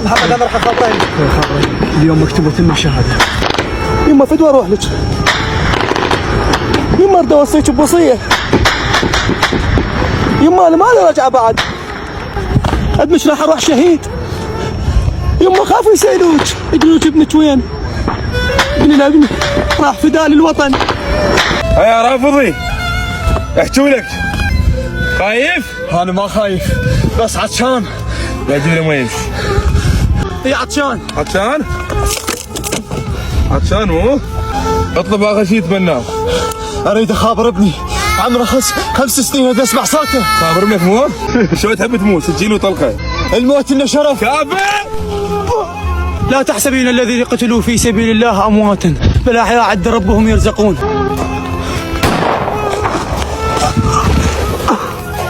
محمد انا راح اخبرك. اليوم مكتوبة لنا شهادة. يما فدوى اروح لك. يما اريد اوصيك بوصية. يما انا مالي راجعة بعد. ادمش راح اروح شهيد. يما خافوا يسألوك يقولوك ابنك وين؟ ابني لا ابني راح فداء للوطن. يا رافضي احكوا لك خايف؟ أنا ما خايف بس عطشان. لا تجيب لي ما يمشي. اي عطشان. عطشان؟ عطشان مو؟ اطلب اخر شيء تمناه. أريد أخابر ابني عمره 5 سنين أبي أسمع صوته. خابر ابنك مو؟ شو تحب تموت؟ تجيله طلقه. الموت إنه شرف. كافي. لا تحسبين الذين قتلوا في سبيل الله امواتا بل احياء عند ربهم يرزقون.